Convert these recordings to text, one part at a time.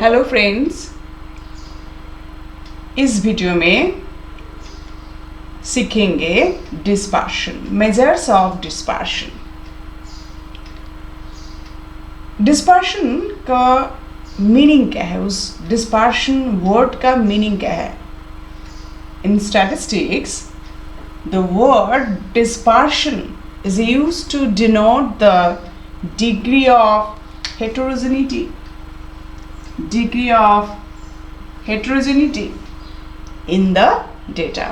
Hello friends, इस video में सीखेंगे dispersion, measures of dispersion. Dispersion का मीनिंग क्या है, उस डिस्पर्शन वर्ड का मीनिंग क्या है? इन statistics the word dispersion is used to denote the degree of heterogeneity in the data.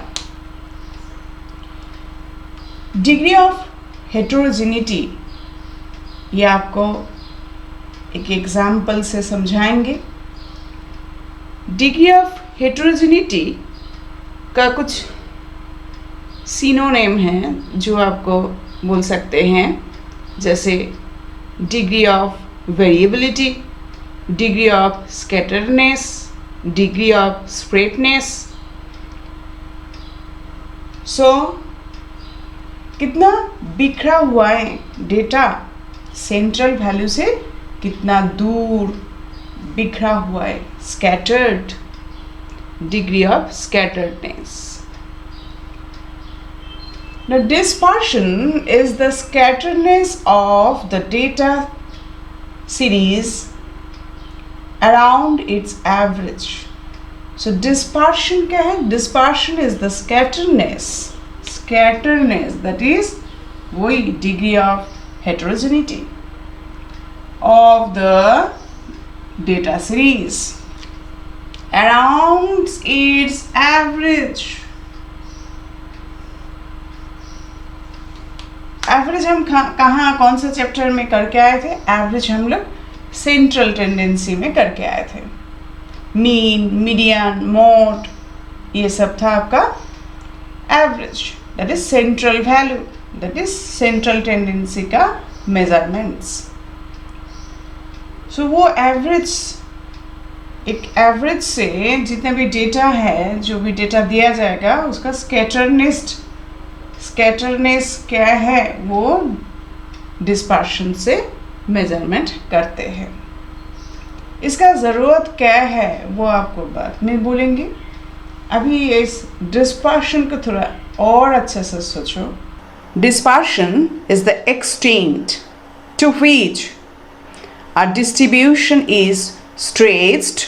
Degree of heterogeneity ये आपको एक एग्जाम्पल से समझाएंगे। डिग्री ऑफ हेटेरोजेनिटी का कुछ सिनोनिम हैं जो आपको बोल सकते हैं, जैसे degree of variability, degree of scatterness, degree of spreadness. So कितना बिखरा हुआ है डेटा सेंट्रल वैल्यू से, कितना दूर बिखरा हुआ है, scattered, degree of scatteredness. Now, dispersion is the scatteredness of the data series around its average. So, dispersion क्या है? Dispersion is the scatteredness that is वही degree of heterogeneity of the data series around its average. Average हम कहाँ कौन से chapter में करके आए थे? एवरेज हम लोग सेंट्रल टेंडेंसी में करके आए थे। मीन, मीडियन, मोड, ये सब था आपका average, that is central value, that is central tendency का मेजरमेंट्स। सो वो एवरेज, एक एवरेज से जितने भी डेटा है, जो भी डेटा दिया जाएगा, उसका स्कैटरनेस क्या है, वो डिस्पर्शन से मेजरमेंट करते हैं। इसका ज़रूरत क्या है वो आपको बाद में बोलेंगे। अभी इस डिस्पर्शन को थोड़ा और अच्छे से सोचो। Dispersion is the extent to which a distribution is stretched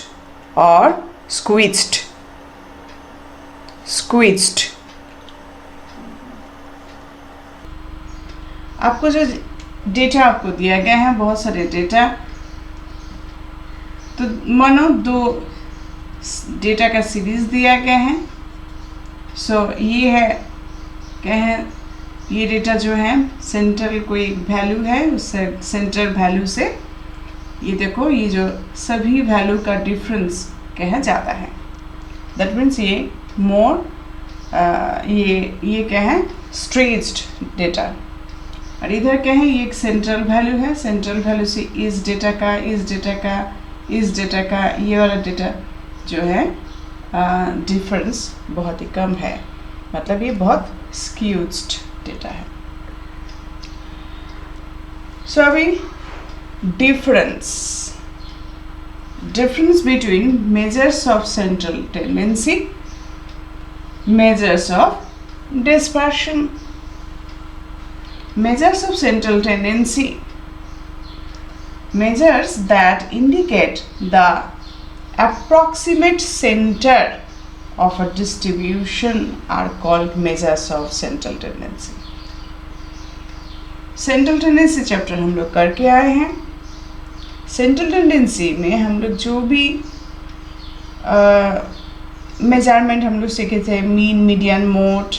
और स्क्वीज्ड। आपको जो डेटा आपको दिया गया है, बहुत सारे डेटा, तो मानो दो डेटा का सीरीज दिया गया है। सो ये है क्या है, ये डेटा जो है सेंट्रल कोई वैल्यू है, उस सेंट्रल वैल्यू से ये देखो, ये जो सभी वैल्यू का डिफरेंस कहा जाता है। दैट मीन्स ये मोर ये क्या है, स्ट्रेच्ड डेटा। और इधर क्या है, ये एक सेंट्रल वैल्यू है, सेंट्रल वैल्यू से इस डेटा का, ये वाला डेटा जो है डिफरेंस बहुत ही कम है, मतलब ये बहुत स्क्यूज्ड डेटा है। सो अभी difference between measures of central tendency, measures of dispersion. Measures of central tendency, measures that indicate the approximate center of a distribution are called measures of central tendency. Central tendency chapter हम लोग करके आए हैं। Central tendency में हम लोग जो भी मेजरमेंट हम लोग सीखे थे, मीन, मीडियन, मोड,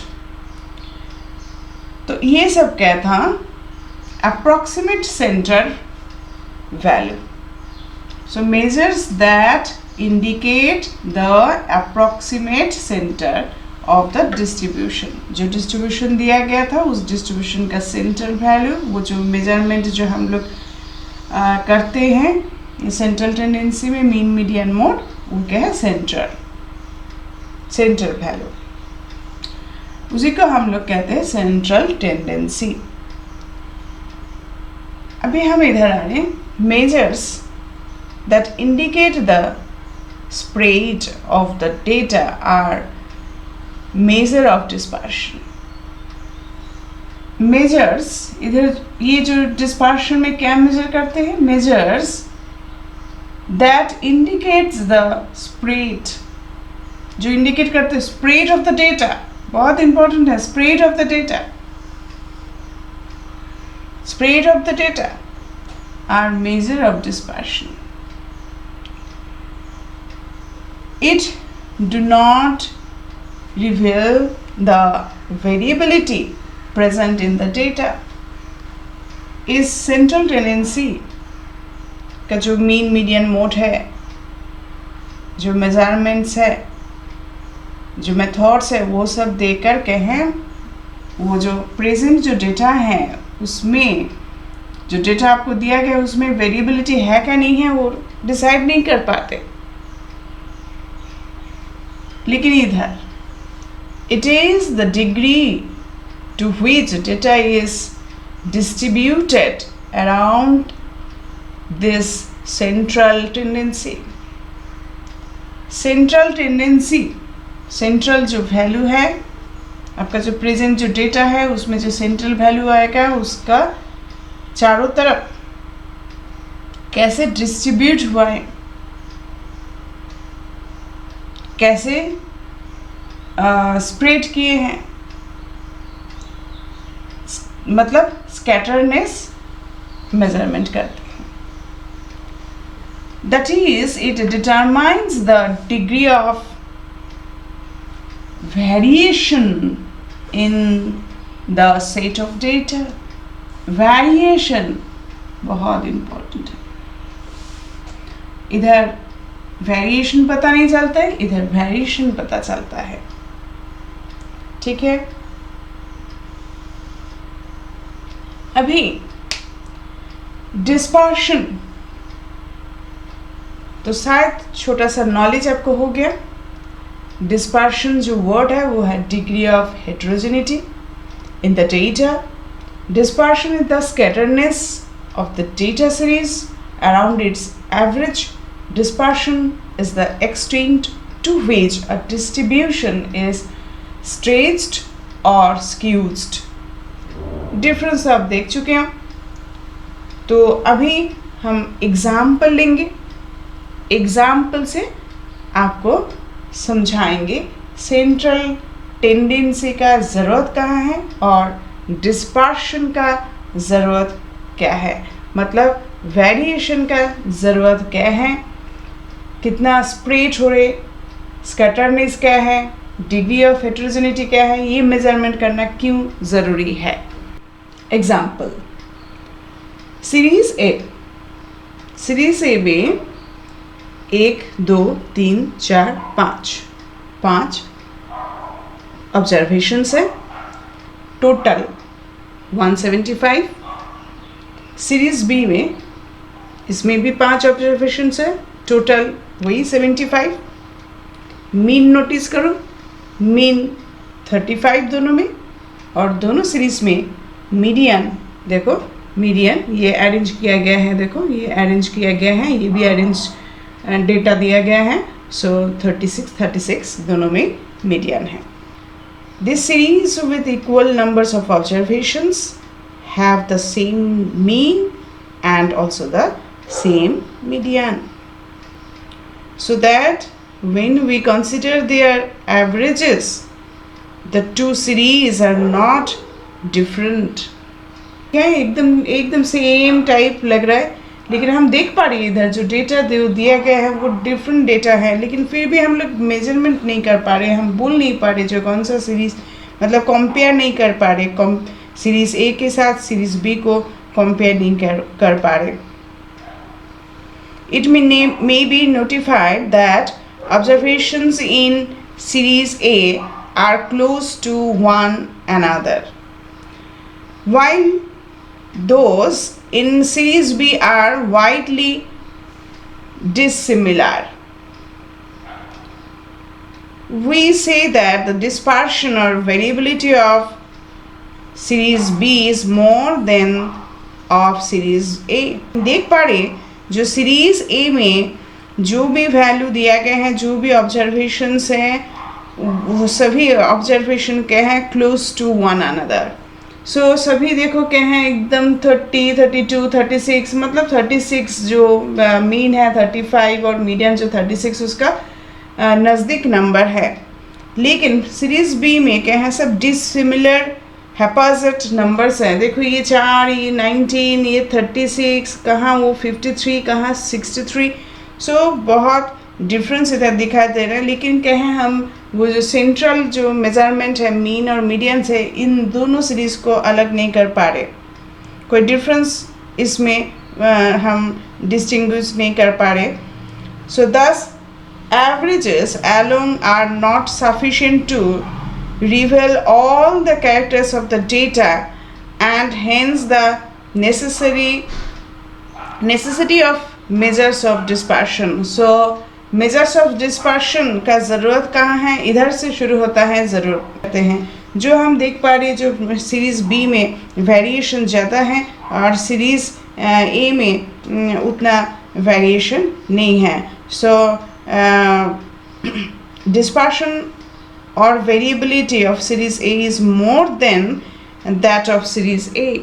तो ये सब क्या था, approximate centre value. So measures that indicate the approximate centre of the distribution. जो डिस्ट्रीब्यूशन दिया गया था, उस डिस्ट्रीब्यूशन का सेंटर वैल्यू, वो जो मेजरमेंट जो हम लोग करते हैं सेंट्रल टेंडेंसी में, मीन, मीडियन, मोड, वो क्या है, सेंटर वैल्यू, उसी को हम लोग कहते हैं सेंट्रल टेंडेंसी। अभी हम इधर आ रहे हैं, measures that indicate the spread of the data are measure of dispersion. Measures, इधर ये जो dispersion में क्या measure करते हैं? Measures that indicates the spread, जो indicate करते हैं spread of the data, बहुत important है spread of the data. Spread of the data are measure of dispersion. It do not reveal the variability present in the data. इस central tendency का जो mean median mode है, जो measurements है, जो methods है, वो सब देकर कहें वो जो प्रेजेंट जो डेटा है उसमें जो डेटा आपको दिया गया उसमें वेरिएबिलिटी है क्या नहीं है वो डिसाइड नहीं कर पाते. लेकिन इधर it is the degree to which data is distributed around this central tendency. Central tendency, central जो वैल्यू है आपका जो प्रेजेंट जो डेटा है उसमें जो सेंट्रल वैल्यू आएगा उसका चारों तरफ कैसे डिस्ट्रीब्यूट हुआ है, कैसे स्प्रेड किए हैं, मतलब स्कैटरनेस मेजरमेंट करते हैं. That is it determines the degree of variation in the set of data. Variation बहुत इम्पोर्टेंट है. इधर वेरिएशन पता नहीं चलता है, इधर वेरिएशन पता चलता है. ठीक है. अभी डिस्पर्शन तो शायद छोटा सा नॉलेज आपको हो गया. डिस्पर्शन जो वर्ड है वो है degree of heterogeneity in the data. Dispersion is the scatterness of the data series around its average. Dispersion is the extent to which a distribution is stretched or skewed. Difference आप देख चुके हैं. तो अभी हम एग्जाम्पल लेंगे, example से आपको समझाएंगे सेंट्रल टेंडेंसी का ज़रूरत कहाँ है और डिस्पर्शन का ज़रूरत क्या है, मतलब वेरिएशन का ज़रूरत क्या है, कितना स्प्रेड हो रहे, स्कैटरनेस क्या है, डिग्री ऑफ हेटेरोजेनिटी क्या है, ये मेजरमेंट करना क्यों ज़रूरी है. Example series A. Series A में 1 2 3 4 5 ऑब्जर्वेशंस है, टोटल 175. सीरीज बी में इसमें भी 5 ऑब्जर्वेशंस है, टोटल वही 75. मीन नोटिस करो, मीन 35 दोनों में, और दोनों सीरीज में मीडियन देखो, मीडियन ये अरेंज किया गया है, देखो ये अरेंज किया गया है, ये भी अरेंज डेटा दिया गया है. सो 36 दोनों में मीडियन है. This series with equal numbers of observations have the same mean and also the same median, so that when we consider their averages the two series are not different. क्या एकदम same type लग रहा है, लेकिन हम देख पा रहे हैं इधर जो डेटा दिया गया है वो डिफरेंट डेटा है, लेकिन फिर भी हम लोग मेजरमेंट नहीं कर पा रहे, हम बोल नहीं पा रहे जो कौन सा सीरीज, मतलब कंपेयर नहीं कर पा रहे, सीरीज ए के साथ सीरीज बी को कंपेयर नहीं कर पा रहे. It may be notified that observations in series A are close to one another, while those in series B are widely dissimilar. We say that the dispersion or variability of series B is more than of series A. देख पा रहे जो series A में जो भी value दिया गया है, जो भी ऑब्जर्वेशंस हैं, वो सभी ऑब्जर्वेशन क्या है, क्लोज टू वन अनदर। सो सभी देखो क्या है, एकदम 30, 32, 36, मतलब 36 जो मीन है 35 और मीडियन जो 36 उसका नज़दीक नंबर है। लेकिन सीरीज़ बी में क्या है, सब डिसिमिलर हैपाजेट नंबर्स हैं। देखो ये 4, ये 19, ये 36, कहाँ वो 53, कहाँ 63। सो बहुत डिफरेंस इधर दिखाई दे रहा है। लेकिन क्या है, हम वो जो सेंट्रल जो मेजरमेंट है मीन और मीडियन से, इन दोनों सीरीज़ को अलग नहीं कर पा रहे। कोई डिफरेंस इसमें हम डिस्टिंग्विश नहीं कर पा रहे। सो दस averages alone are not sufficient to reveal all the characters of the data and hence the necessity of measures of dispersion. So measures of dispersion का ज़रूरत कहाँ है, इधर से शुरू होता है। ज़रूरत करते हैं जो हम देख पा रहे हैं, जो सीरीज़ बी में वेरिएशन ज़्यादा है और सीरीज़ ए में उतना वेरिएशन नहीं है। सो dispersion or variability of series A is more than that of series A.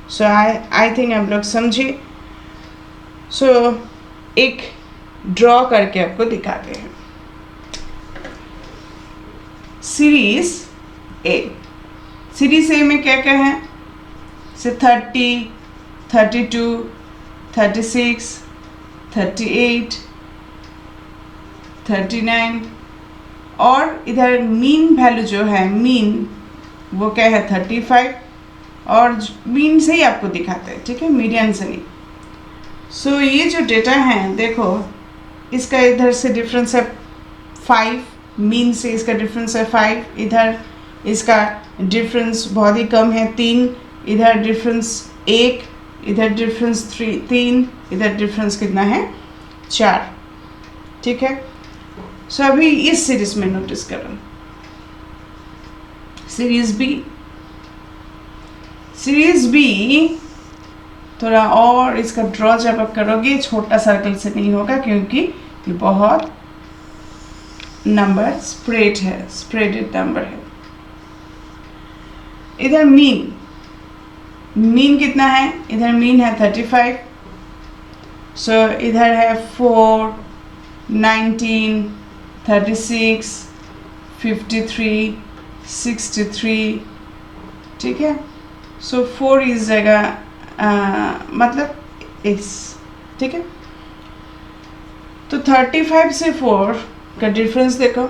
So I think आप लोग समझे। So एक ड्रॉ करके आपको दिखाते हैं। सीरीज ए, सीरीज ए में क्या क्या है, से 30, 32, 36, 38, 39 और इधर मीन वैल्यू जो है, मीन वो क्या है 35 और मीन से ही आपको दिखाते हैं, ठीक है, मीडियन से नहीं। सो ये जो डेटा है देखो, इसका इधर से डिफरेंस है 5, मीन से इसका डिफरेंस है 5, इधर इसका डिफरेंस बहुत ही कम है 3, इधर डिफरेंस 1, इधर डिफरेंस 3, इधर डिफरेंस कितना है 4, ठीक है। सो अभी इस सीरीज में नोटिस करो, सीरीज बी थोड़ा और इसका ड्रॉ जब आप करोगे, छोटा सर्कल से नहीं होगा क्योंकि ये बहुत नंबर स्प्रेडेड नंबर है। इधर मीन कितना है, इधर मीन है 35, सो इधर है 4, 19, 36, 53, 63, ठीक है। सो 4 इस जगह मतलब इस, ठीक है। तो 35 से 4 का डिफरेंस देखो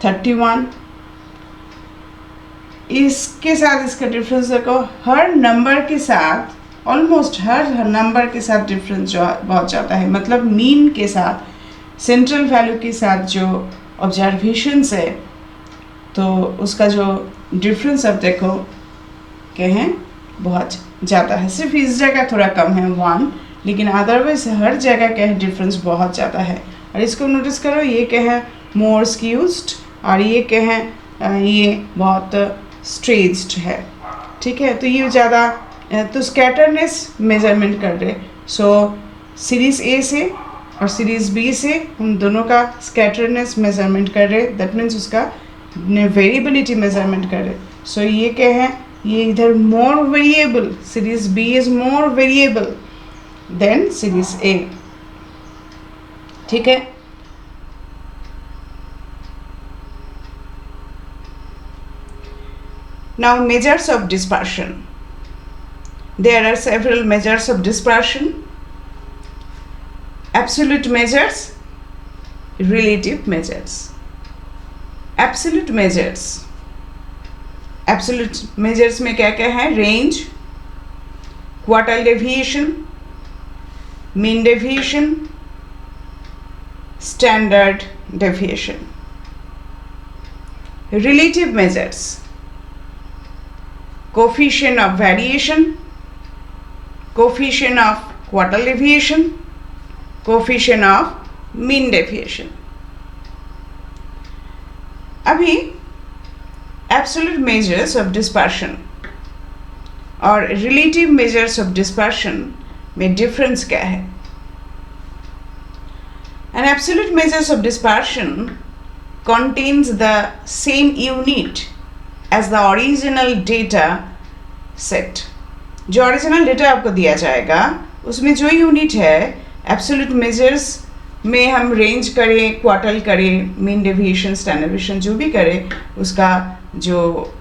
31, इसके साथ इसका डिफरेंस देखो, हर नंबर के साथ, ऑलमोस्ट हर नंबर के साथ डिफरेंस जो बहुत ज़्यादा है। मतलब मीन के साथ, सेंट्रल वैल्यू के साथ जो ऑब्जर्वेशंस है, तो उसका जो डिफरेंस अब देखो क्या है, बहुत ज़्यादा है। सिर्फ इस जगह थोड़ा कम है 1, लेकिन अदरवाइज हर जगह क्या है डिफरेंस बहुत ज़्यादा है। और इसको नोटिस करो, ये क्या है मोर स्क्यूज्ड और ये क्या है ये बहुत स्ट्रेच्ड है, ठीक है। तो ये ज़्यादा तो स्कैटरनेस मेजरमेंट कर रहे। सो सीरीज़ ए से और सीरीज़ बी से हम दोनों का स्कैटरनेस मेजरमेंट कर रहे, दैट मीन्स उसका वेरिएबिलिटी मेजरमेंट कर रहे। सो ये क्या है, ये इधर more variable, series B is more variable than series A, ठीक है। Now measures of dispersion. There are several measures of dispersion: absolute measures, relative measures. Absolute measures में क्या क्या है, range, quartile deviation, mean deviation, standard deviation. Relative measures, coefficient of variation, coefficient of quartile deviation, coefficient of mean deviation. अभी absolute measures of dispersion और relative measures of dispersion में difference क्या है? An absolute measures of dispersion contains the same unit as the original data set. जो original data आपको दिया जाएगा उसमें जो यूनिट है absolute measures में हम रेंज करें, क्वार्टल करें, मीन डेविएशन, स्टैंडर्ड डेविएशन जो भी करें, उसका जो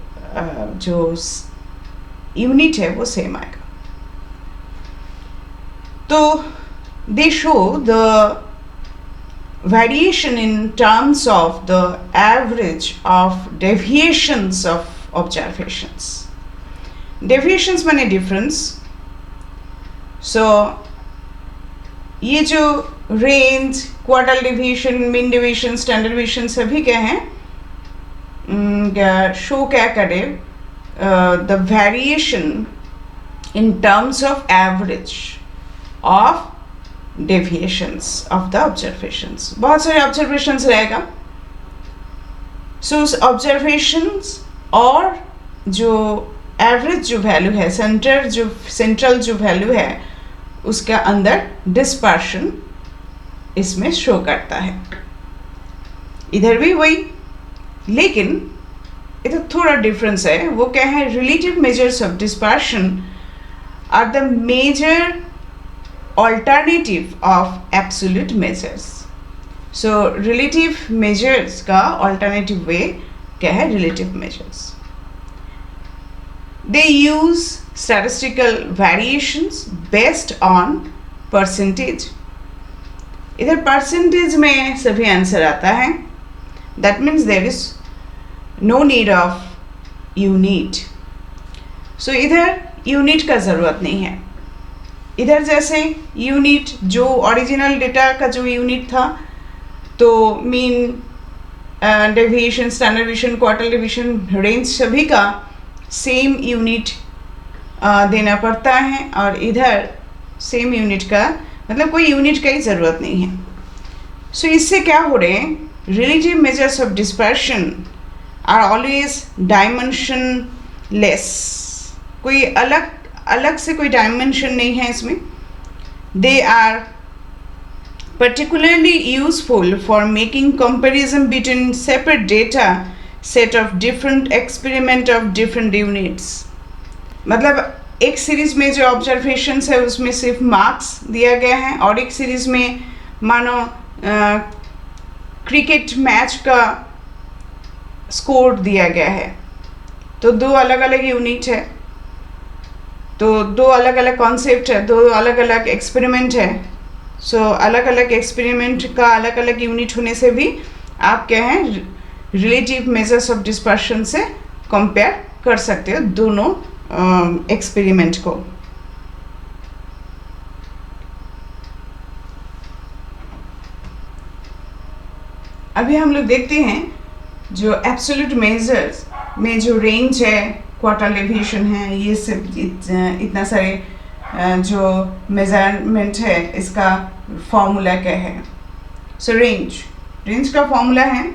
यूनिट है वो सेम आएगा. तो दे show the variation in terms of the average of deviations of observations. Deviations माने difference. So ये जो range, quartile deviation, mean deviation, standard deviation सभी क्या हैं? शो क्या करे? The variation in terms of average of deviations of the observations. बहुत सारे observations रहेगा. So उस observations और जो average जो value है, central जो value है, उसका अंदर dispersion इसमें शो करता है. इधर भी वही, लेकिन इधर थोड़ा डिफरेंस है. वो क्या है? relative measures of dispersion are the major alternative of absolute measures. So relative measures का alternative way क्या है? relative measures. They use statistical variations based on percentage. इधर percentage में सभी आंसर आता है. That means there is no need of unit. So इधर unit का ज़रूरत नहीं है. इधर जैसे यूनिट जो ओरिजिनल डेटा का जो यूनिट था, तो mean deviation, standard deviation, quartile deviation, range सभी का सेम यूनिट देना पड़ता है. और इधर सेम यूनिट का मतलब कोई यूनिट का ही ज़रूरत नहीं है. सो इससे क्या हो रहे हैं? Relative measures of dispersion are always dimensionless. कोई अलग से कोई डायमेंशन नहीं है इसमें. They are particularly useful for making comparison between separate data set of different experiment of different units. मतलब एक सीरीज में जो ऑब्जर्वेशंस है उसमें सिर्फ मार्क्स दिया गया है, और एक सीरीज में मानो क्रिकेट मैच का स्कोर दिया गया है. तो दो अलग अलग यूनिट है, तो दो अलग अलग कॉन्सेप्ट है, दो अलग अलग एक्सपेरिमेंट है. सो अलग अलग एक्सपेरिमेंट का अलग अलग यूनिट होने से भी आप क्या है? रिलेटिव मेजर्स ऑफ डिस्पर्शन से कंपेयर कर सकते हो दोनों एक्सपेरिमेंट को. अभी हम लोग देखते हैं जो एब्सोल्यूट मेजर्स में जो रेंज है, क्वार्टल डेविएशन है, ये सब इतना सारे जो मेजरमेंट है इसका फॉर्मूला क्या है. सो रेंज का फॉर्मूला है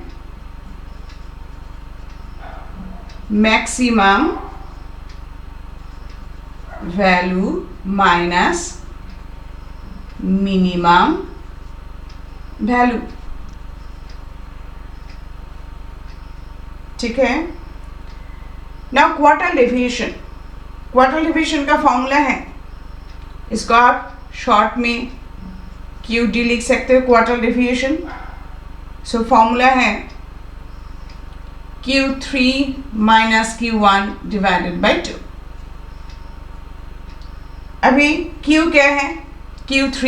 maximum value minus minimum value. ठीक है. नाउ क्वार्टल डेविएशन का फॉर्मूला है, इसको आप शॉर्ट में QD लिख सकते हो, क्वार्टल डेविएशन. सो फॉर्मूला है Q3 minus Q1 divided by 2. अभी Q क्या है? Q3,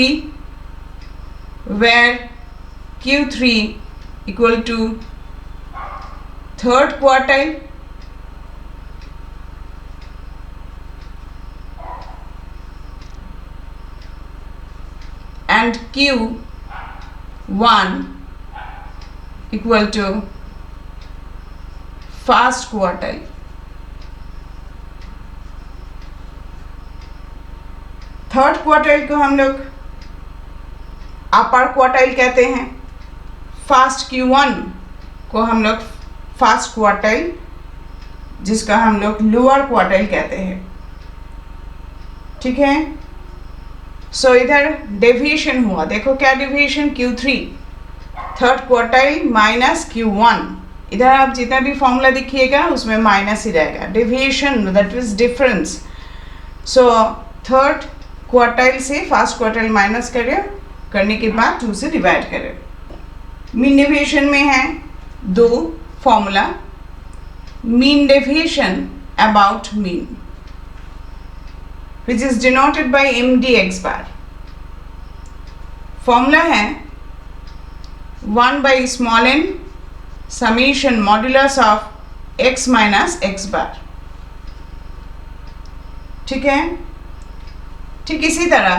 where Q3 equal to third quartile and Q1 equal to first quartile. Third quartile को हम लोग अपर क्वार्टाइल कहते हैं. फर्स्ट Q1 को हम लोग फर्स्ट क्वार्टाइल, जिसका हम लोग लोअर क्वार्टाइल कहते हैं. ठीक है. सो इधर डेविएशन हुआ, देखो क्या deviation, Q3 third quartile minus Q1, इधर आप जितना भी फॉर्मूला दिखिएगा उसमें माइनस ही रहेगा, deviation that is difference. So third quartile से फर्स्ट क्वार्टाइल माइनस करने के बाद 2 से डिवाइड करें। मीन डेविएशन में है दो formula, mean deviation about mean which is denoted by MD x bar। Formula है 1 by small n summation modulus of x minus x bar। ठीक है, ठीक इसी तरह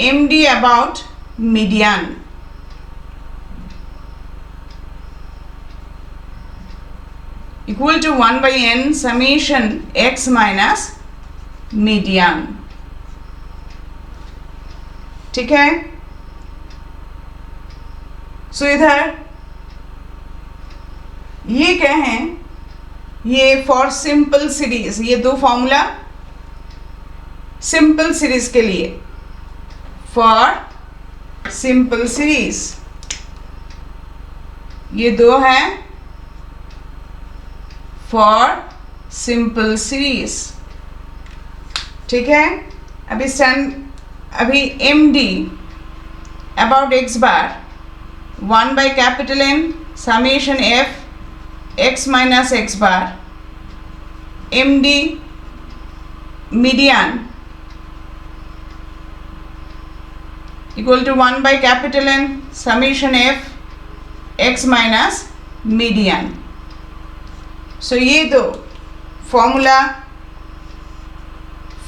MD about median, equal to 1 by n summation x minus median. ठीक है, सो इधर ये क्या है, ये फॉर सिंपल सीरीज, ये दो फॉर्मूला सिंपल सीरीज के लिए, फॉर सिंपल सीरीज ये दो है फॉर सिंपल सीरीज। ठीक है, अभी MD about x bar 1 by capital N summation f x minus x bar, MD median equal to 1 by capital N summation f x minus median. So ये दो formula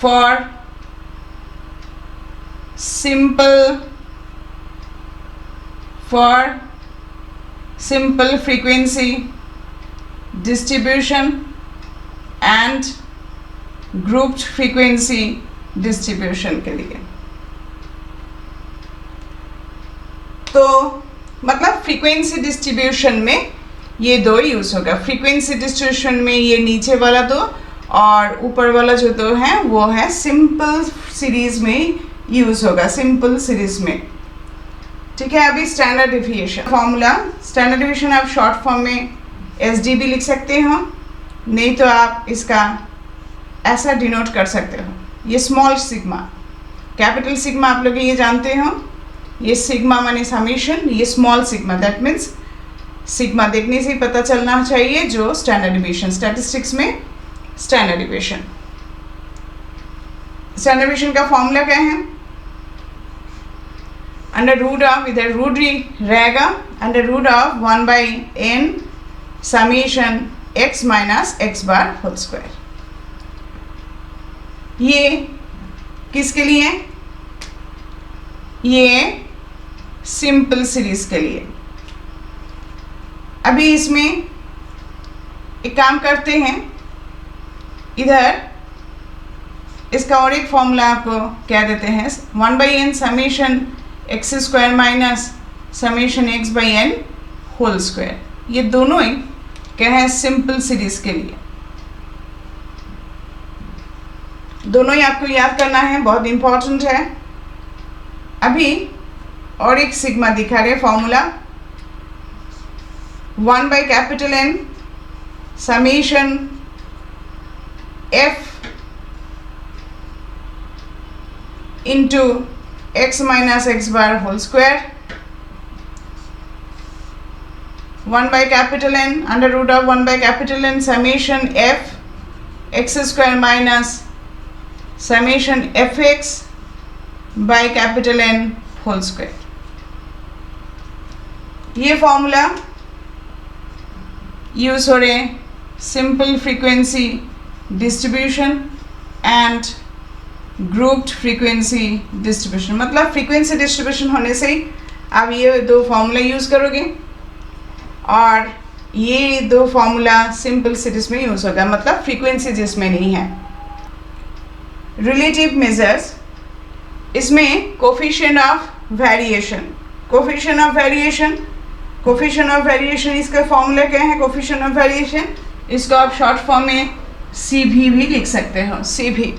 for simple frequency distribution and grouped frequency distribution के लिए। तो मतलब frequency distribution में ये दो use होगा, फ्रीक्वेंसी डिस्ट्रीब्यूशन में ये नीचे वाला दो और ऊपर वाला जो दो है वो है सिंपल सीरीज में यूज होगा, सिंपल सीरीज में। ठीक है, अभी standard deviation formula, standard deviation आप शॉर्ट फॉर्म में SD भी लिख सकते हो, नहीं तो आप इसका ऐसा डिनोट कर सकते हो, ये स्मॉल सिग्मा, कैपिटल सिग्मा आप लोग ये जानते हो, ये सिग्मा माने समेशन, ये small sigma, that means sigma देखने से ही पता चलना चाहिए जो स्टैंडर्ड डेविएशन, स्टैटिस्टिक्स में स्टैंडर्ड डेविएशन। स्टैंडर्ड डेविएशन का फॉर्मूला क्या है, अंडर रूट ऑफ, इधर रूट रहेगा, under root of 1 by n summation x minus x bar whole square. ये किसके लिए, ये सिंपल सीरीज के लिए। अभी इसमें एक काम करते हैं, इधर इसका और एक फॉर्मूला आपको क्या देते हैं, 1 by n summation x square minus summation x by n whole square. ये दोनों ही क्या है, सिंपल सीरीज के लिए, दोनों ही आपको याद करना है, बहुत इंपॉर्टेंट है। अभी और एक सिग्मा दिखा रहे formula, 1 by capital N summation f into x minus x bar whole square, 1 by capital N under root of 1 by capital N summation f x square minus summation f x by capital N whole square. ये formula use हो रहे simple frequency distribution and grouped frequency distribution, मतलब frequency distribution होने से ही आप ये दो formula use करोगे और ये दो फॉर्मूला सिंपल सीरीज में यूज़ होगा, मतलब फ्रीक्वेंसी जिसमें नहीं है। रिलेटिव मेजर्स, इसमें coefficient of variation, coefficient of variation, coefficient of variation इसका फॉर्मूला क्या है, कोफिशिएंट ऑफ वेरिएशन, इसको आप शॉर्ट फॉर्म में CV भी लिख सकते हो, CV।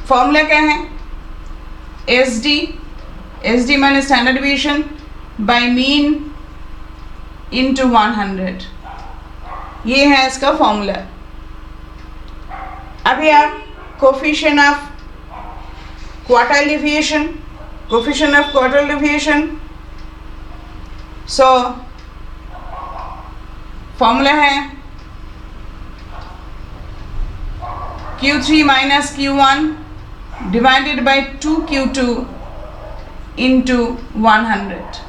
फॉर्मूला क्या है, एस डी माने standard division bye mean into 100, ये है इसका फॉर्मूला। अभी आप coefficient of quartile deviation, so formula है Q3 minus Q1 divided by 2Q2 into 100।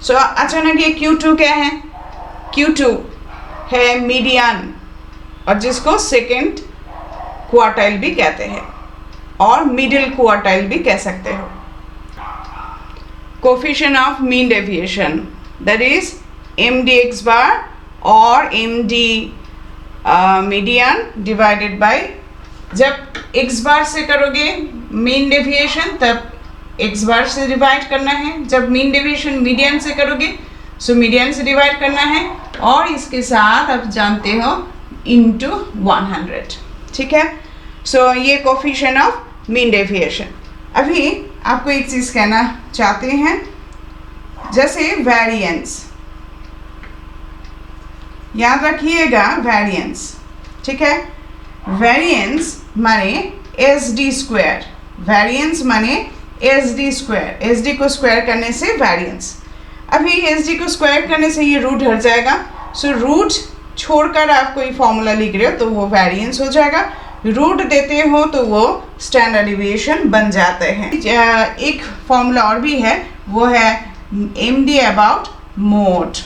सो अचानक ये Q2 क्या है? Q2 है मीडियन, और जिसको सेकेंड क्वार्टाइल भी कहते हैं और मिडिल क्वार्टाइल भी कह सकते हो। Coefficient of mean deviation that is MDX बार और MD मीडियन डिवाइडेड बाय, जब x बार से करोगे मीन डेविएशन तब x बार से डिवाइड करना है, जब मीन डेविएशन मीडियन से करोगे सो मीडियन से डिवाइड करना है, और इसके साथ आप जानते हो इंटू 100। ठीक है, सो ये कोफिशिएंट ऑफ मीन डेविएशन। अभी आपको एक चीज़ कहना चाहते हैं, जैसे वेरिएंस, याद रखिएगा वेरिएंस। ठीक है, वेरिएंस माने SD स्क्वायर, वेरिएंस माने SD स्क्वायर, SD को स्क्वायर करने से वेरिएंस। अभी SD को स्क्वायर करने से ये रूट हट जाएगा, सो रूट छोड़कर आप कोई फॉर्मूला लिख रहे हो तो वो वेरिएंस हो जाएगा, रूट देते हो तो वो स्टैंडर्ड डिविएशन बन जाते हैं। एक फॉर्मूला और भी है, वो है MD अबाउट मोड।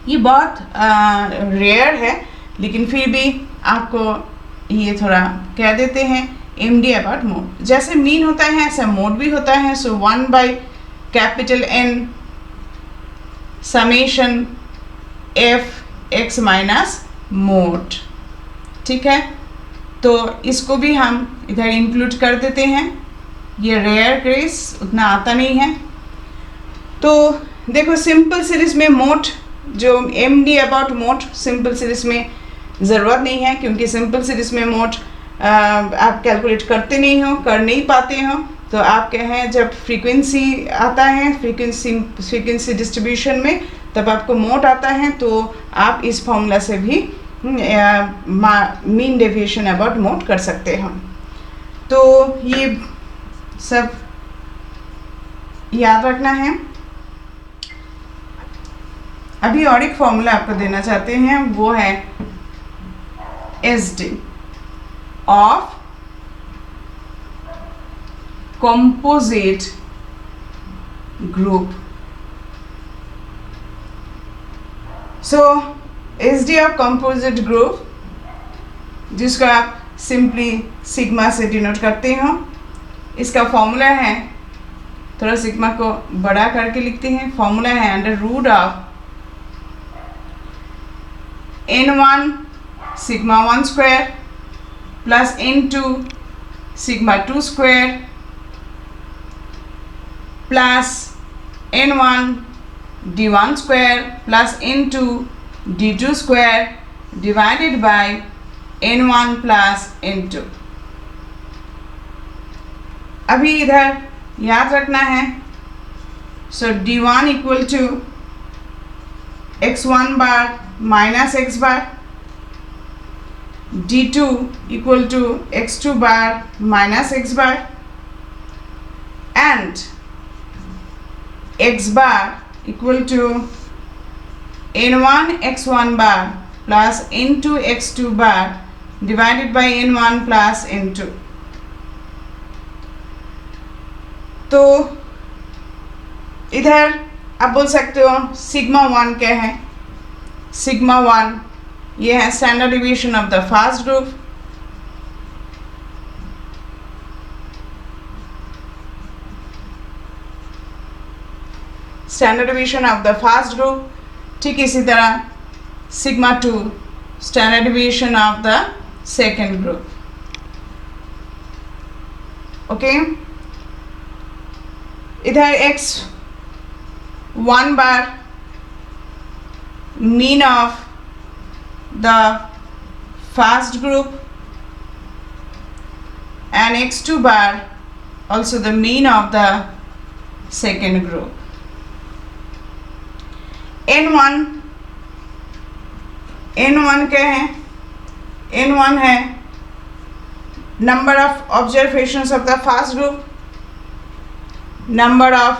ये बहुत रेयर है, लेकिन फिर भी आपको ये थोड़ा कह देते हैं MD अबाउट मोड। जैसे मीन होता है ऐसा मोड भी होता है। सो 1/N summation f(x minus mode. ठीक है, तो इसको भी हम इधर इंक्लूड कर देते हैं। ये रेयर केस उतना आता नहीं है। तो देखो सिंपल सीरीज में मोड, जो MD about mode simple series में ज़रूरत नहीं है, क्योंकि सिंपल सीरीज में मोड आप कैलकुलेट करते नहीं हो, कर नहीं पाते हो। तो आप कहें जब फ्रीक्वेंसी आता है, फ्रीक्वेंसी डिस्ट्रीब्यूशन में, तब आपको मोड आता है, तो आप इस फॉर्मूला से भी मीन डेविएशन अबाउट मोड कर सकते हो। तो ये सब याद रखना है। अभी और एक फॉर्मूला आपको देना चाहते हैं, वो है SD of composite group। So SD of composite group, जिसको आप सिंपली सिग्मा से डिनोट करते हो, इसका फॉर्मूला है, थोड़ा सिग्मा को बड़ा करके लिखते हैं। फॉर्मूला है under root of N1 sigma 1 square plus N2 sigma 2 square plus N1 D1 square plus N2 D2 square divided by N1 plus N2। अभी इधर याद रखना है, so D1 equal to x1 bar minus x bar, D2 equal to x2 bar minus x bar, and x bar equal to N1 x1 bar plus N2 x2 bar divided by N1 plus N2। तो इधर आप बोल सकते हो sigma 1 क्या है? Sigma 1 ये है standard division of the first group. Standard division of the first group. ठीक इसी तरह sigma 2 standard division of the second group. Okay, इधर x1 bar mean of the first group and x2 bar also the mean of the second group. n1 क्या है? n1 है number of observations of the first group, number of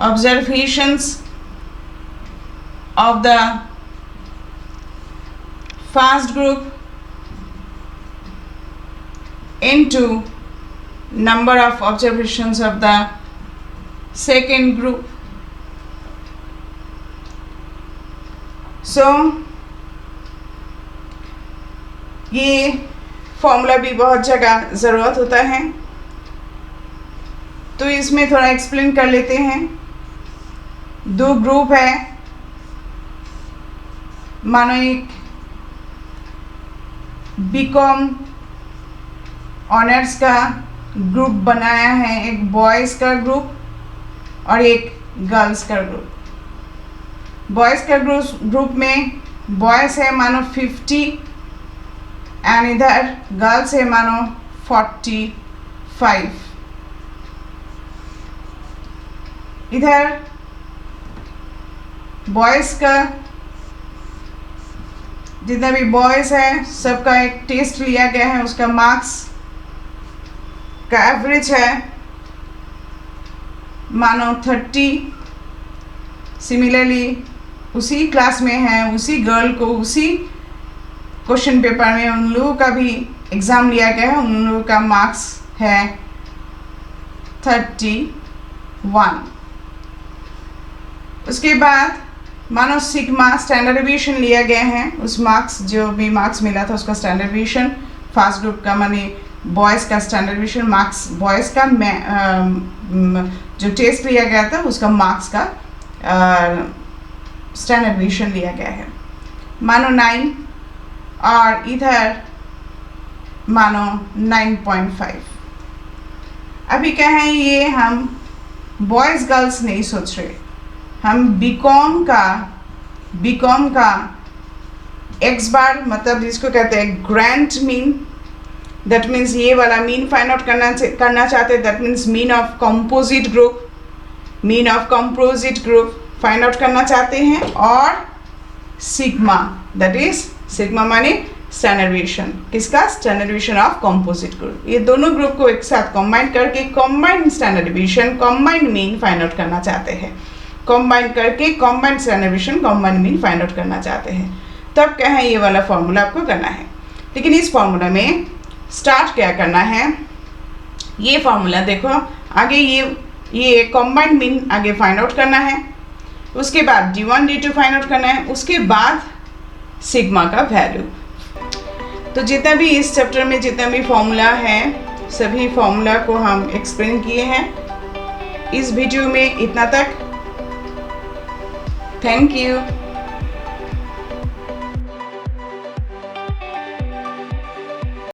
observations of the first group into number of observations of the second group. So ये formula भी बहुत जगह ज़रूरत होता है, तो इसमें थोड़ा एक्सप्लेन कर लेते हैं। दो ग्रुप है, मानो एक बीकॉम ऑनर्स का ग्रुप बनाया है, एक बॉयज़ का ग्रुप और एक गर्ल्स का ग्रुप। बॉयज़ का ग्रुप में बॉयज़ है मानो 50 एंड इधर गर्ल्स है मानो 45। इधर बॉयज़ का जितना भी बॉयज़ है सबका एक टेस्ट लिया गया है, उसका मार्क्स का एवरेज है मानो 30। सिमिलरली उसी क्लास में है, उसी गर्ल को उसी क्वेश्चन पेपर में उन लोगों का भी एग्ज़ाम लिया गया है, उन लोगों का मार्क्स है 31। उसके बाद मानो सिग्मा स्टैंडर्ड डिवीजन लिया गया है, उस मार्क्स जो भी मार्क्स मिला था उसका स्टैंडर्ड डिवीजन। फर्स्ट ग्रुप का माने बॉयज़ का स्टैंडर्ड डिवीजन मार्क्स, बॉयज़ का जो टेस्ट लिया गया था उसका मार्क्स का स्टैंडर्ड डिवीजन लिया गया है मानो 9 और इधर मानो 9.5। अभी क्या है, ये हम बॉयज़ गर्ल्स नहीं सोच रहे, हम बीकॉम का एक्स बार मतलब जिसको कहते हैं ग्रैंड मीन, दैट मीन्स ये वाला मीन फाइंड आउट करना चाहते हैं। That means mean of composite group find out करना चाहते हैं। और सिग्मा, दैट इज सिग्मा माने स्टैंडर्ड डिवीजन, किसका? Standard division of composite group. ये दोनों ग्रुप को एक साथ कंबाइन करके combined standard division, combined mean find out करना चाहते हैं। कंबाइन करके combined standard division, combined mean find out करना चाहते हैं। तब क्या है, ये वाला फॉर्मूला आपको करना है। लेकिन इस फॉर्मूला में स्टार्ट क्या करना है, ये फॉर्मूला देखो आगे, ये कंबाइंड मीन आगे फाइंड आउट करना है, उसके बाद D1 D2 फाइंड आउट करना है, उसके बाद सिग्मा का वैल्यू। तो जितना भी इस चैप्टर में जितना भी फॉर्मूला है सभी फॉर्मूला को हम एक्सप्लेन किए हैं इस वीडियो में। इतना तक, थैंक यू।